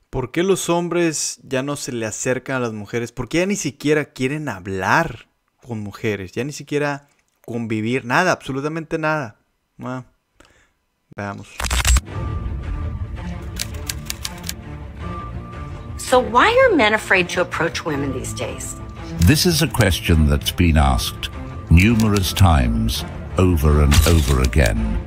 ¿Por qué los hombres ya no se le acercan a las mujeres? ¿Por qué ya ni siquiera quieren hablar con mujeres? Ya ni siquiera convivir, nada, absolutamente nada. Bueno, veamos. So why are men afraid to approach women these days? This is a question that's been asked numerous times, over and over again.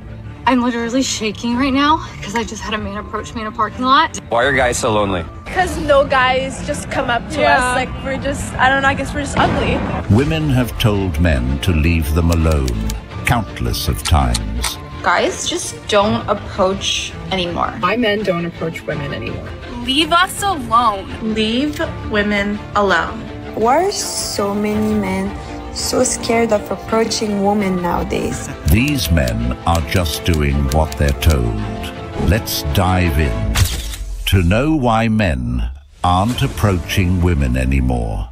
I'm literally shaking right now because I just had a man approach me in a parking lot. Why are guys so lonely? Because no guys just come up to us like we're just, I don't know, I guess we're just ugly. Women have told men to leave them alone countless of times. Guys just don't approach anymore. Why men don't approach women anymore? Leave us alone. Leave women alone. Why are so many men so scared of approaching women nowadays? These men are just doing what they're told. Let's dive in to know why men aren't approaching women anymore.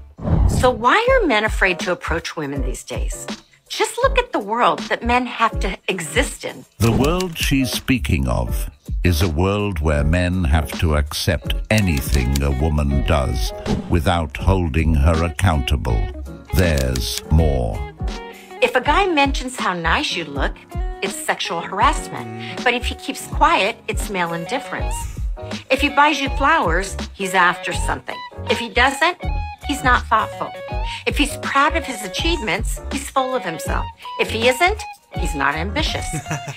So why are men afraid to approach women these days? Just look at the world that men have to exist in. The world she's speaking of is a world where men have to accept anything a woman does without holding her accountable. There's more. If a guy mentions how nice you look, it's sexual harassment. But if he keeps quiet, it's male indifference. If he buys you flowers, he's after something. If he doesn't, he's not thoughtful. If he's proud of his achievements, he's full of himself. If he isn't, he's not ambitious.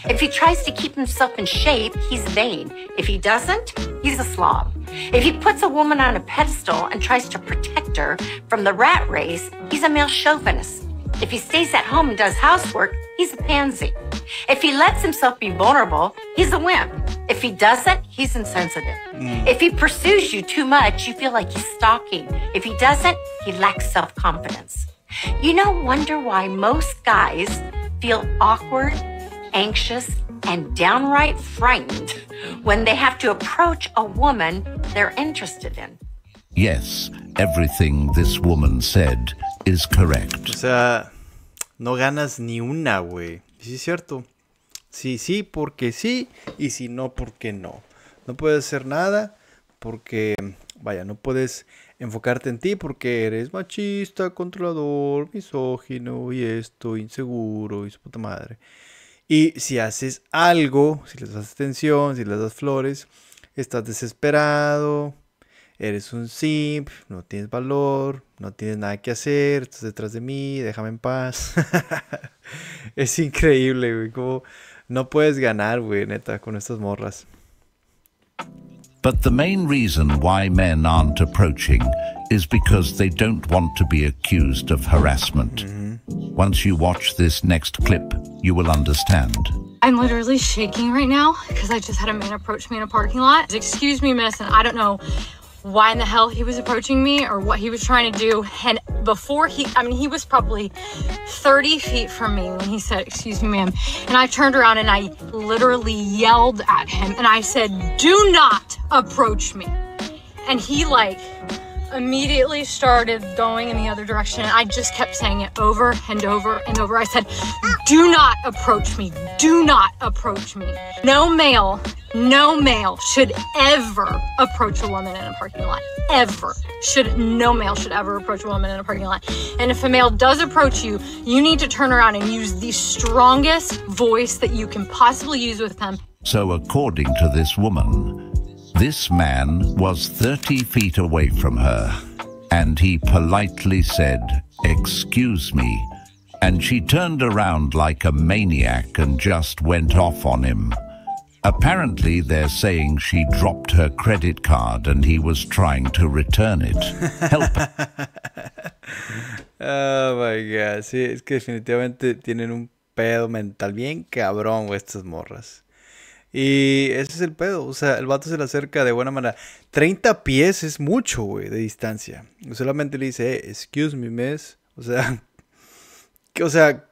If he tries to keep himself in shape, he's vain. If he doesn't, he's a slob. If he puts a woman on a pedestal and tries to protect her from the rat race, he's a male chauvinist. If he stays at home and does housework, he's a pansy. If he lets himself be vulnerable, he's a wimp. If he doesn't, he's insensitive. If he pursues you too much, you feel like he's stalking. If he doesn't, he lacks self-confidence. You no wonder why most guys feel awkward, anxious, and downright frightened when they have to approach a woman they're interested in. Yes, everything this woman said is correct. O sea, no ganas ni una, güey. Sí, es cierto. Sí, sí, porque sí. Y si no, porque no. No puedes hacer nada porque, vaya, no puedes enfocarte en ti porque eres machista, controlador, misógino y esto, inseguro y su puta madre. Y si haces algo, si les das atención, si les das flores, estás desesperado, eres un simp, no tienes valor, no tienes nada que hacer, estás detrás de mí, déjame en paz. Es increíble, güey, como no puedes ganar, güey, neta, con estas morras. But the main reason why men aren't approaching is because they don't want to be accused of harassment. Once you watch this next clip, you will understand. I'm literally shaking right now because I just had a man approach me in a parking lot. Excuse me, miss, and I don't know why in the hell he was approaching me or what he was trying to do. And before he was probably 30 feet from me when he said, "Excuse me, ma'am." And I turned around and I literally yelled at him and I said, "Do not approach me." And he like immediately started going in the other direction. And I just kept saying it over and over and over. I said, "Do not approach me. Do not approach me." No male should ever approach a woman in a parking lot. Ever. No male should ever approach a woman in a parking lot. And if a male does approach you, you need to turn around and use the strongest voice that you can possibly use with them. So according to this woman, this man was 30 feet away from her, and he politely said, "Excuse me," and she turned around like a maniac and just went off on him. Apparently, they're saying she dropped her credit card and he was trying to return it. Help. Oh my god, sí, es que definitivamente tienen un pedo mental bien cabrón, güey, estas morras. Y ese es el pedo, o sea, el vato se le acerca de buena manera. 30 pies es mucho, güey, de distancia. Solamente le dice, excuse me, miss. O sea,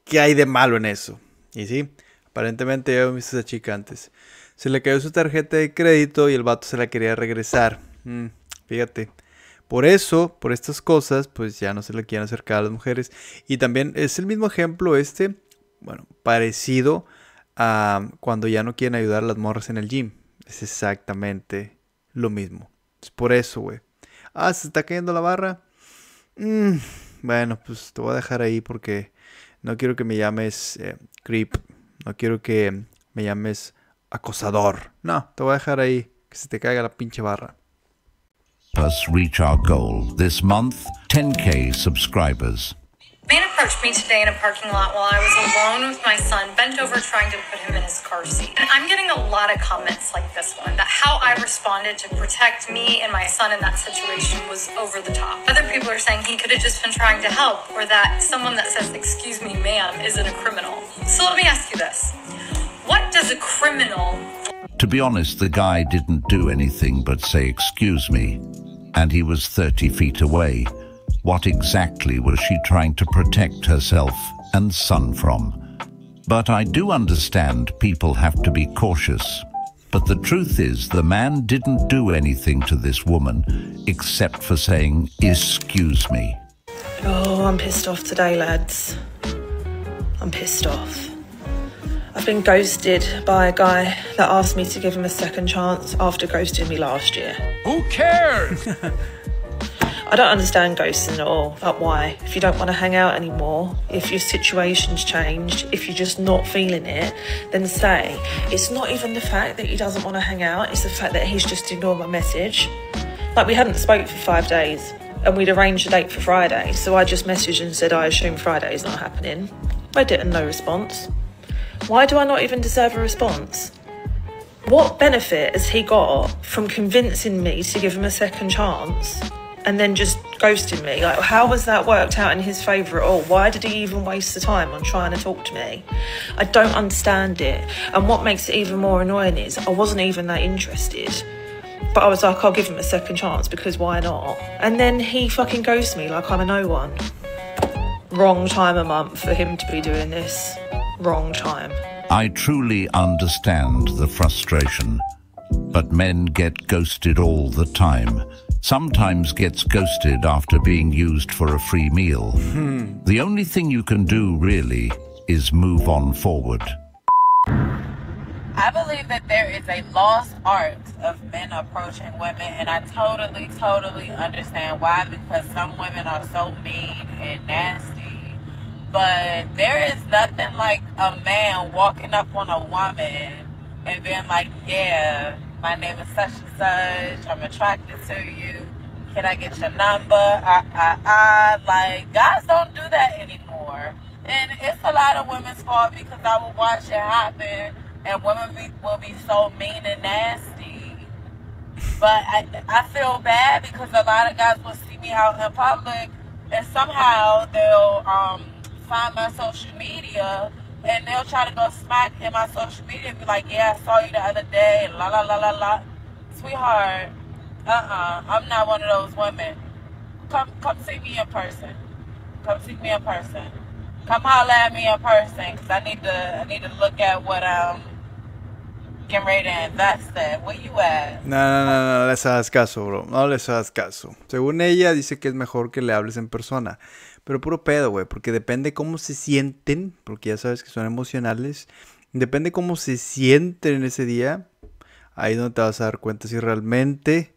¿qué hay de malo en eso? Y sí, aparentemente ya he visto a esa chica antes. Se le cayó su tarjeta de crédito y el vato se la quería regresar. Fíjate. Por eso, por estas cosas, pues ya no se le quieren acercar a las mujeres. Y también es el mismo ejemplo bueno, parecido a cuando ya no quieren ayudar a las morras en el gym. Es exactamente lo mismo. Es por eso, güey. Ah, ¿se está cayendo la barra? Bueno, pues te voy a dejar ahí porque no quiero que me llames creep. No quiero que me llames acosador. No, te voy a dejar ahí, que se te caiga la pinche barra. Us reach our goal. This month, 10K subscribers. A man approached me today in a parking lot while I was alone with my son, bent over trying to put him in his car seat. And I'm getting a lot of comments like this one, that how I responded to protect me and my son in that situation was over the top. Other people are saying he could have just been trying to help, or that someone that says, "Excuse me, ma'am," isn't a criminal. So let me ask you this. What does a criminal... To be honest, the guy didn't do anything but say, "Excuse me," and he was 30 feet away. What exactly was she trying to protect herself and son from? But I do understand people have to be cautious. But the truth is, the man didn't do anything to this woman except for saying, "Excuse me." Oh, I'm pissed off today, lads. I'm pissed off. I've been ghosted by a guy that asked me to give him a second chance after ghosting me last year. Who cares? I don't understand ghosting at all. Like, why? If you don't want to hang out anymore, if your situation's changed, if you're just not feeling it, then say. It's not even the fact that he doesn't want to hang out, it's the fact that he's just ignored my message. Like, we hadn't spoke for 5 days, and we'd arranged a date for Friday, so I just messaged and said I assume Friday's not happening. I didn't, no response. Why do I not even deserve a response? What benefit has he got from convincing me to give him a second chance and then just ghosting me? Like, how has that worked out in his favour at all? Why did he even waste the time on trying to talk to me? I don't understand it. And what makes it even more annoying is I wasn't even that interested. But I was like, I'll give him a second chance because why not? And then he fucking ghosts me like I'm a no one. Wrong time of month for him to be doing this. Wrong time. I truly understand the frustration, but men get ghosted all the time. Sometimes gets ghosted after being used for a free meal. The only thing you can do, really, is move on forward. I believe that there is a lost art of men approaching women, and I totally understand why, because some women are so mean and nasty. But there is nothing like a man walking up on a woman and being like, "Yeah, my name is such and such, I'm attracted to you, can I get your number?" Like, guys don't do that anymore. And it's a lot of women's fault because I will watch it happen and women will be so mean and nasty. But I feel bad because a lot of guys will see me out in public and somehow they'll find my social media and they'll try to go smack in my social media and be like, "Yeah, I saw you the other day, la la la la la." Sweetheart, I'm not one of those women. Come see me in person. Come see me in person. Come holler at me in person, because I need to look at what I'm getting ready to invest in. Where you at? No les hagas caso, bro. No les hagas caso. Según ella, dice que es mejor que le hables en persona. Pero puro pedo, güey, porque depende cómo se sienten, porque ya sabes que son emocionales. Depende cómo se sienten en ese día. Ahí es donde te vas a dar cuenta si realmente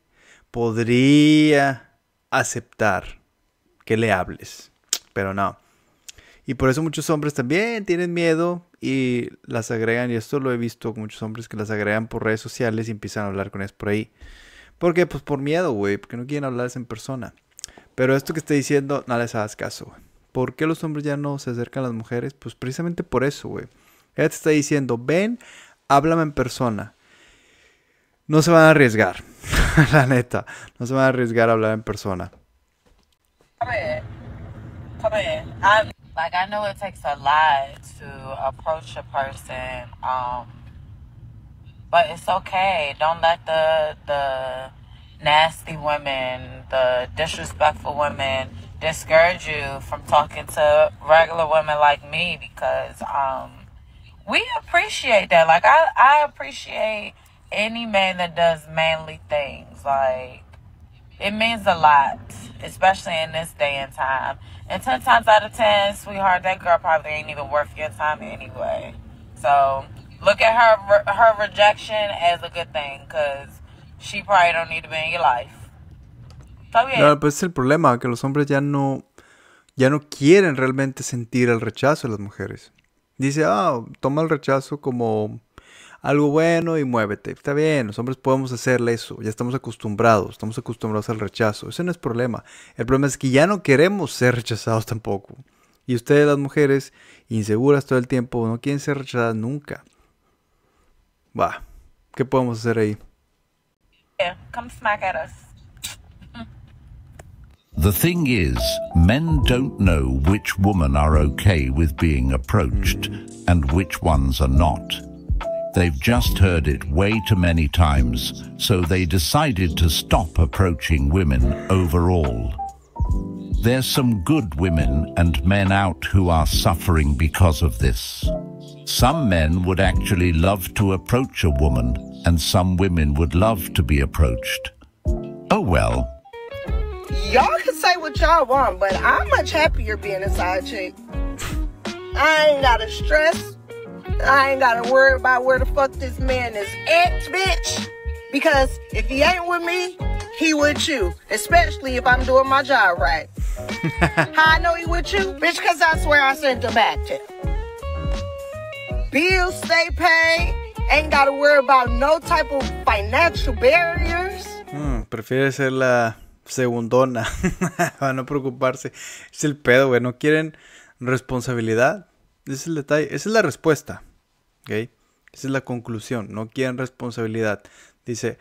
podría aceptar que le hables. Pero no. Y por eso muchos hombres también tienen miedo y las agregan. Y esto lo he visto con muchos hombres que las agregan por redes sociales y empiezan a hablar con ellas por ahí. ¿Por qué? Pues por miedo, güey, porque no quieren hablarles en persona. Pero esto que estoy diciendo, no les hagas caso, güey. ¿Por qué los hombres ya no se acercan a las mujeres? Pues precisamente por eso, güey. Ella te está diciendo, ven, háblame en persona. No se van a arriesgar, la neta. No se van a arriesgar a hablar en persona. Come in. Like, I know it takes a lot to approach a person, but it's okay. Don't let the nasty women, the disrespectful women discourage you from talking to regular women like me, because we appreciate that. Like, I appreciate any man that does manly things. Like, it means a lot, especially in this day and time. And 10 times out of 10, sweetheart, that girl probably ain't even worth your time anyway. So look at her rejection as a good thing, because she probably don't need to be in your life. Está bien. No, pues es el problema, que los hombres ya no quieren realmente sentir el rechazo de las mujeres. Dice, toma el rechazo como algo bueno y muévete. Está bien, los hombres podemos hacerle eso. Ya estamos acostumbrados al rechazo. Ese no es problema. El problema es que ya no queremos ser rechazados tampoco. Y ustedes, las mujeres, inseguras todo el tiempo, no quieren ser rechazadas nunca. Va, ¿qué podemos hacer ahí? Yeah, come smack at us. The thing is, men don't know which women are okay with being approached and which ones are not. They've just heard it way too many times, so they decided to stop approaching women overall. There's some good women and men out who are suffering because of this. Some men would actually love to approach a woman, and some women would love to be approached. Oh well. Y'all can say what y'all want, but I'm much happier being a side chick. I ain't gotta stress. I ain't gotta worry about where the fuck this man is at, bitch. Because if he ain't with me, he with you. Especially if I'm doing my job right. How I know he with you? Bitch, because I swear I sent him back to. Bills stay paid. Ain't gotta worry about no type of financial barriers. Prefiere ser la segundona. Para no preocuparse. Es el pedo, güey. No quieren responsabilidad. Ese es el detalle. Esa es la respuesta. ¿Okay? Esa es la conclusión. No quieren responsabilidad. Dice,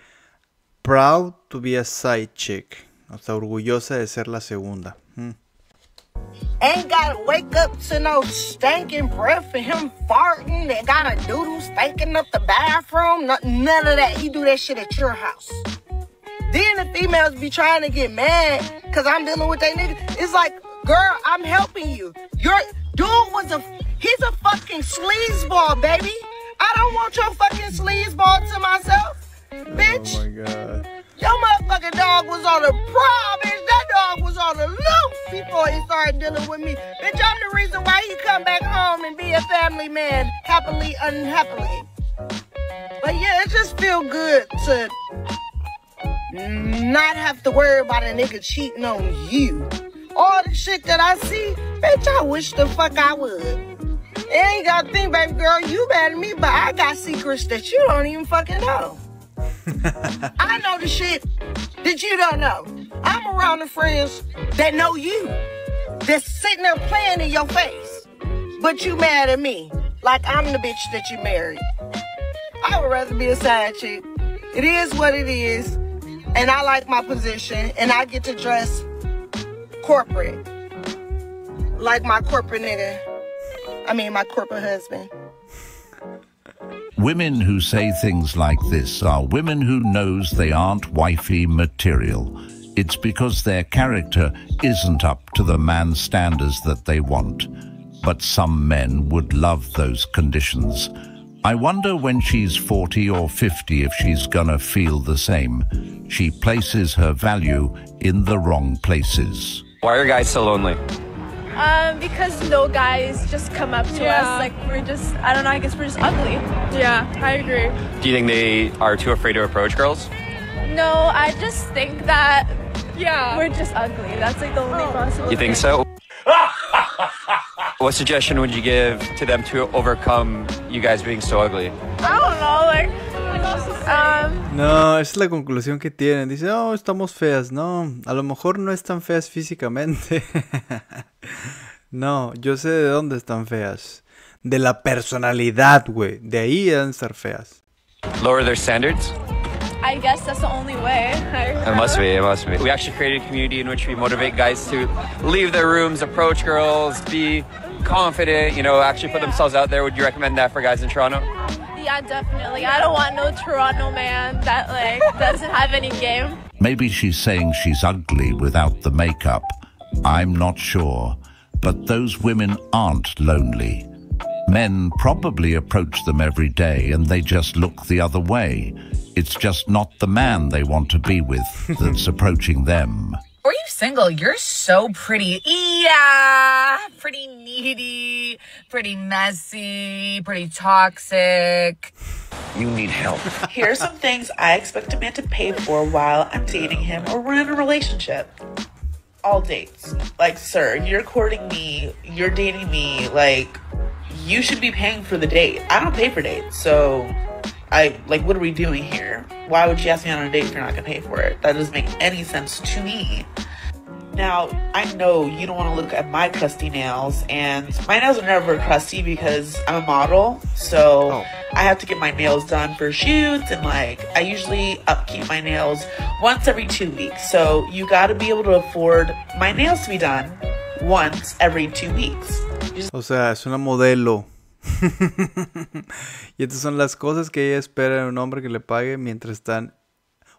proud to be a side chick. O sea, orgullosa de ser la segunda. Ain't gotta wake up to no stinking breath and him farting and got a doodle stinking up the bathroom. None of that. He do that shit at your house. Then the females be trying to get mad because I'm dealing with that nigga. It's like, girl, I'm helping you. Your dude he's a fucking sleazeball, baby. I don't want your fucking sleazeball to myself, bitch. Oh my God. Your motherfucking dog was on the prowl, bitch. That dog was on the loose before he started dealing with me. Bitch, I'm the reason why he come back home and be a family man, happily, unhappily. But yeah, it just feel good to not have to worry about a nigga cheating on you. All the shit that I see, bitch, I wish the fuck I would. You ain't gotta think, baby girl, you mad at me, but I got secrets that you don't even fucking know. I know the shit that you don't know. I'm around the friends that know you, that's sitting there playing in your face, but you mad at me like I'm the bitch that you married. I would rather be a side chick. It is what it is, and I like my position, and I get to dress corporate, like my corporate nigga. I mean, my corporate husband. Women who say things like this are women who knows they aren't wifey material. It's because their character isn't up to the man standards that they want. But some men would love those conditions. I wonder when she's 40 or 50 if she's gonna feel the same. She places her value in the wrong places. Why are guys so lonely? Because no guys just come up to us. Like, we're just, I don't know, I guess we're just ugly. Yeah, I agree. Do you think they are too afraid to approach girls? No, I just think that, we're just ugly. That's like the only possible You think so? What suggestion would you give to them to overcome you guys being so ugly? I don't know, like, No, esa es la conclusión que tienen. Dice, oh, estamos feas. No, a lo mejor no están feas físicamente. No, yo sé de dónde están feas. De la personalidad, güey. De ahí deben estar feas. Lower their standards? I guess that's the only way. It must be, it must be. We actually created a community in which we motivate guys to leave their rooms, approach girls, be confident, you know, actually put themselves out there. Would you recommend that for guys in Toronto? Yeah, definitely. I don't want no Toronto man that, like, doesn't have any game. Maybe she's saying she's ugly without the makeup. I'm not sure. But those women aren't lonely. Men probably approach them every day and they just look the other way. It's just not the man they want to be with that's approaching them. Are you single? You're so pretty. Yeah, pretty needy, pretty messy, pretty toxic. You need help. Here are some things I expect a man to pay for while I'm dating him or we're in a relationship. All dates. Like, sir, you're courting me, you're dating me, like, you should be paying for the date. I don't pay for dates, so what are we doing here? Why would you ask me on a date if you're not gonna pay for it? That doesn't make any sense to me. Now, I know you don't want to look at my crusty nails, and my nails are never crusty because I'm a model, so I have to get my nails done for shoots, and I usually upkeep my nails once every 2 weeks, so you gotta be able to afford my nails to be done once every 2 weeks. O sea, es una modelo. Y estas son las cosas que ella espera en un hombre que le pague mientras están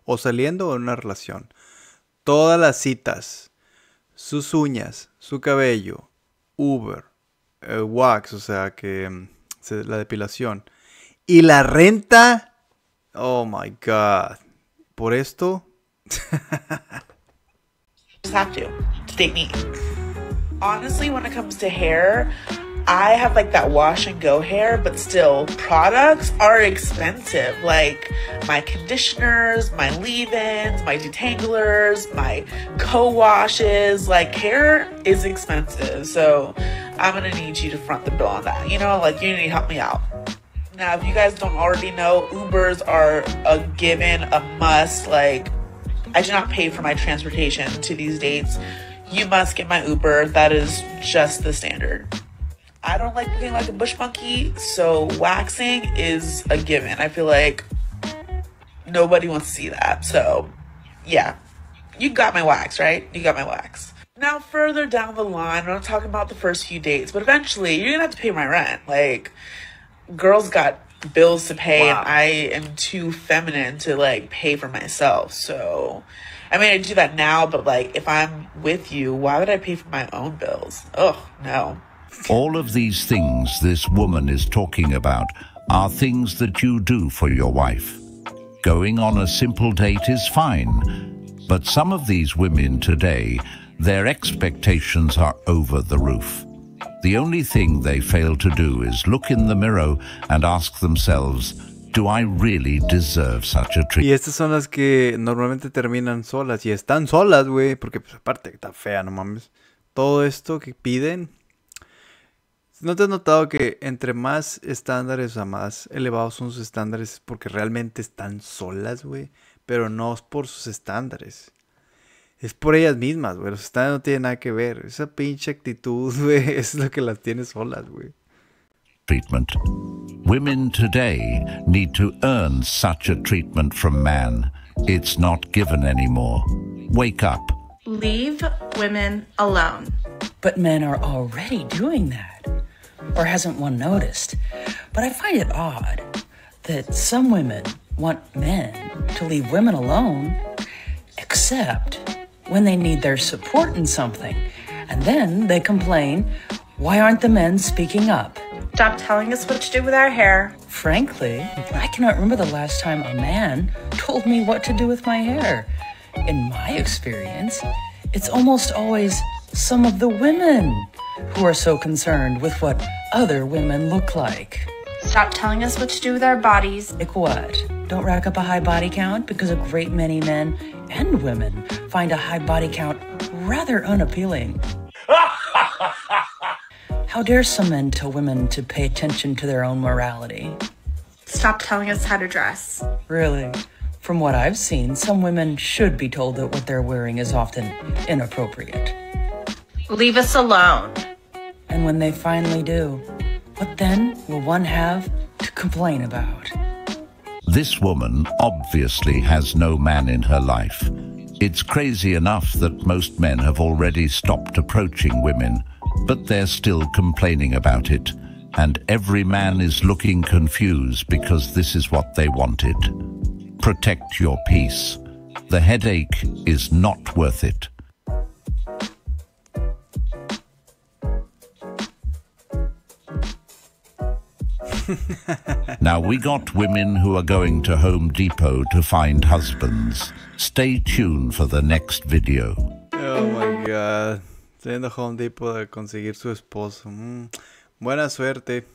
o saliendo o en una relación. Todas las citas, sus uñas, su cabello, Uber, wax, o sea que la depilación. Y la renta, oh my god. Por esto. Just have to date me. Honestly, when it comes to hair, I have that wash and go hair, but still, products are expensive. Like my conditioners, my leave-ins, my detanglers, my co-washes, hair is expensive. So I'm gonna need you to front the bill on that. You need to help me out. Now, if you guys don't already know, Ubers are a given, a must. I do not pay for my transportation to these dates. You must get my Uber. That is just the standard. I don't like looking like a bush monkey, so waxing is a given. I feel like nobody wants to see that. So, yeah. You got my wax, right? You got my wax. Now, further down the line, I'm not talking about the first few dates, but eventually, you're going to have to pay my rent. Girls got bills to pay, and I am too feminine to, pay for myself. So, I do that now, but, if I'm with you, why would I pay for my own bills? Ugh, no. All of these things this woman is talking about are things that you do for your wife. Going on a simple date is fine, but some of these women today, their expectations are over the roof. The only thing they fail to do is look in the mirror and ask themselves, do I really deserve such a treat? Y estas son las que normalmente terminan solas, y están solas, güey, porque aparte está fea, no mames. Todo esto que piden. ¿No te has notado que entre más estándares, o sea, más elevados son sus estándares, es porque realmente están solas, güey? Pero no es por sus estándares. Es por ellas mismas, güey. Los estándares no tienen nada que ver. Esa pinche actitud, güey, es lo que las tiene solas, güey. Treatment. Women today need to earn such a treatment from man. It's not given anymore. Wake up. Leave women alone. But men are already doing that. Or hasn't one noticed? But I find it odd that some women want men to leave women alone, except when they need their support in something. And then they complain, why aren't the men speaking up? Stop telling us what to do with our hair. Frankly, I cannot remember the last time a man told me what to do with my hair. In my experience, it's almost always some of the women who are so concerned with what other women look like. Stop telling us what to do with our bodies. Like what? Don't rack up a high body count because a great many men and women find a high body count rather unappealing. How dare some men tell women to pay attention to their own morality? Stop telling us how to dress. Really? From what I've seen, some women should be told that what they're wearing is often inappropriate. Leave us alone. And when they finally do, what then will one have to complain about? This woman obviously has no man in her life. It's crazy enough that most men have already stopped approaching women, but they're still complaining about it. And every man is looking confused because this is what they wanted. Protect your peace. The headache is not worth it. Now we got women who are going to Home Depot to find husbands. Stay tuned for the next video. Oh my god. Está yendo a Home Depot a conseguir su esposo. Buena suerte.